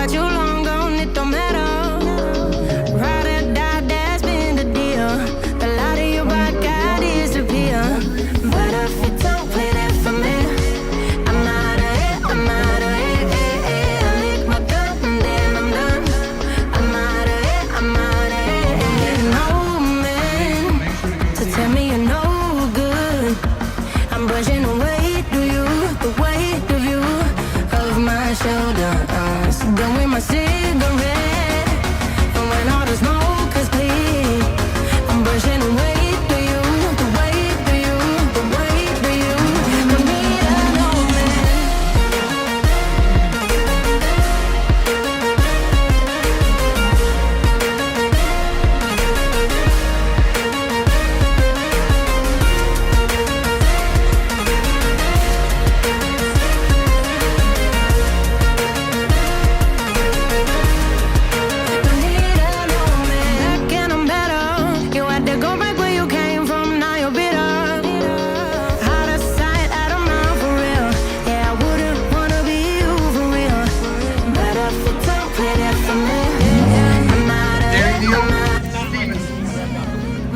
but you long gone, it don't matter. Ride or die, that's been the deal. The light of your back, I disappear. But if you don't play that for me, I'm out of it, I'm out of it. I lick my gun and then I'm done. I'm out of it, I'm out of it. Getting Omen to tell me you're no good. I'm brushing away to you, the weight of you, of my shoulder. So done with my cigarette, and when all the smoke is clear, I'm brushing away to you, the weight of you, the weight of you. I need an Omen.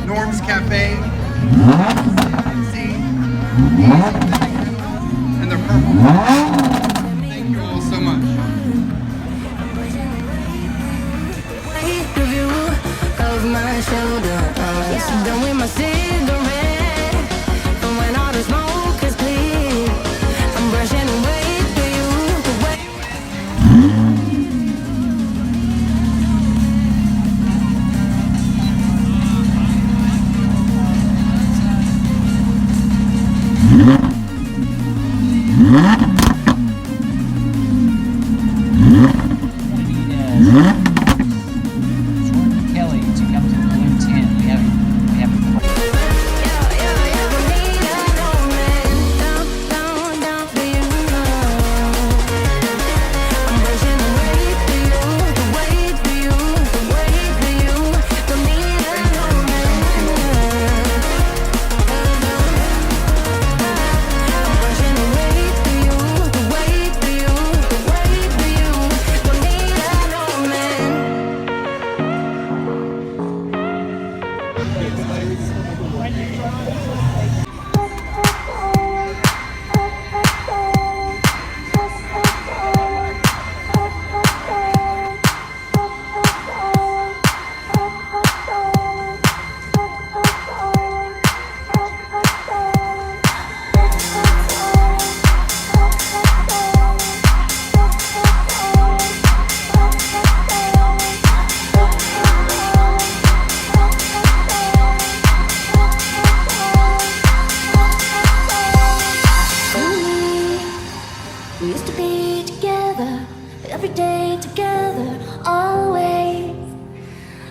Norm's Cafe, and the Purple. Thank you all so much. Weight of you, of my shoulder. So done with my cigarette, and when all the smoke is clear, I'm brushing away to you, the weight. Kelly to come to the blue tent. We have We used to be together, every day together, always.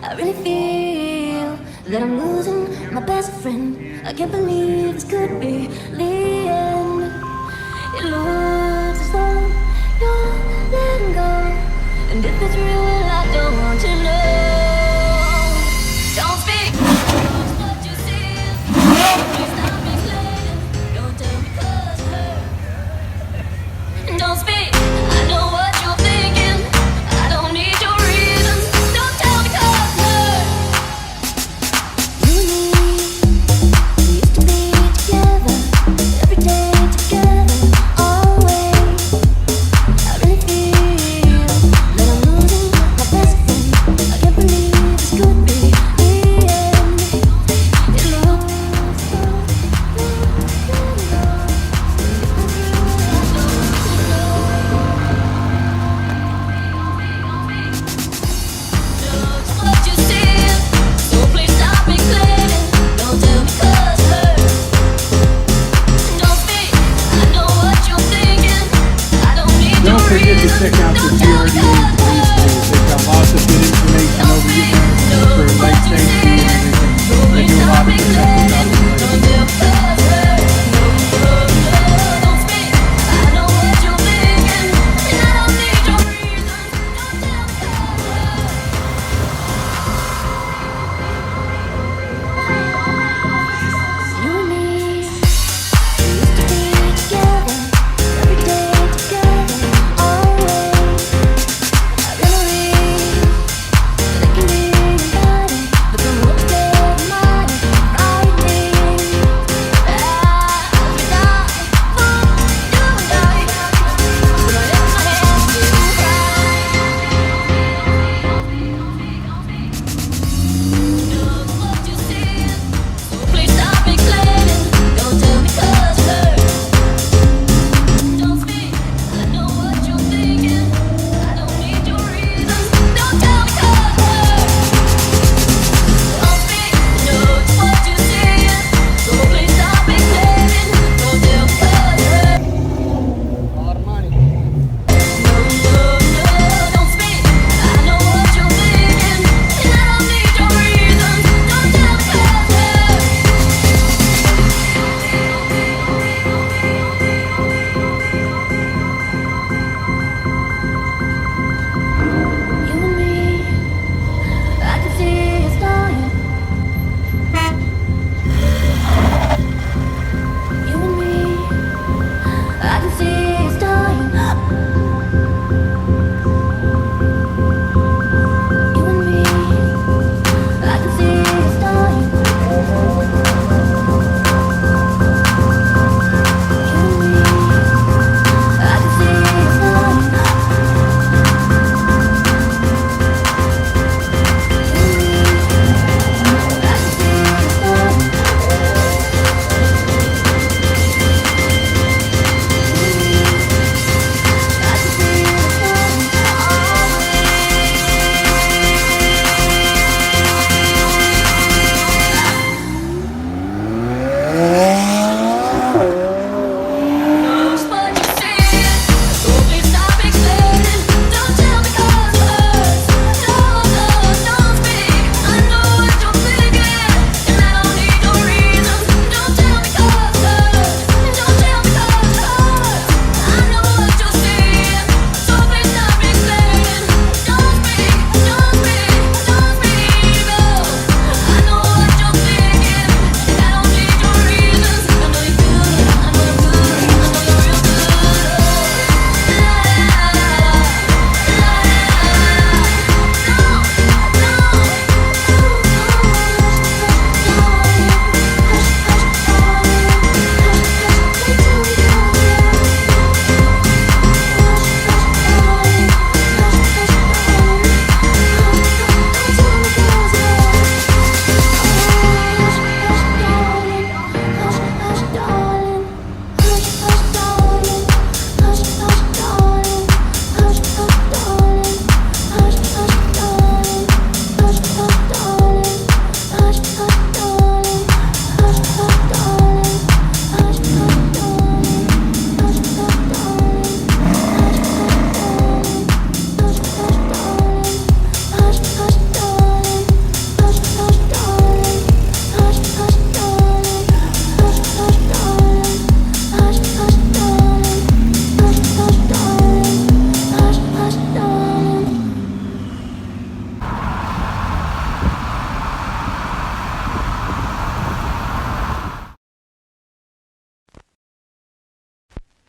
I really feel that I'm losing my best friend. I can't believe this could be the end. It looks as though you're letting go, and if it's real, well, I don't want to know. Don't speak, what you see. Please stop explaining. Don't tell me 'cause it hurts. Don't speak, I know what you're thinking. I don't need your reasons. Don't tell me 'cause it hurts. You and me, we used to be together, every day together, always. I really feel that I'm losing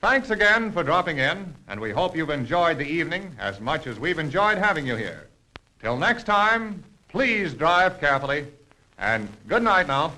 Thanks again for dropping in, and we hope you've enjoyed the evening as much as we've enjoyed having you here. Till next time, please drive carefully, and good night now.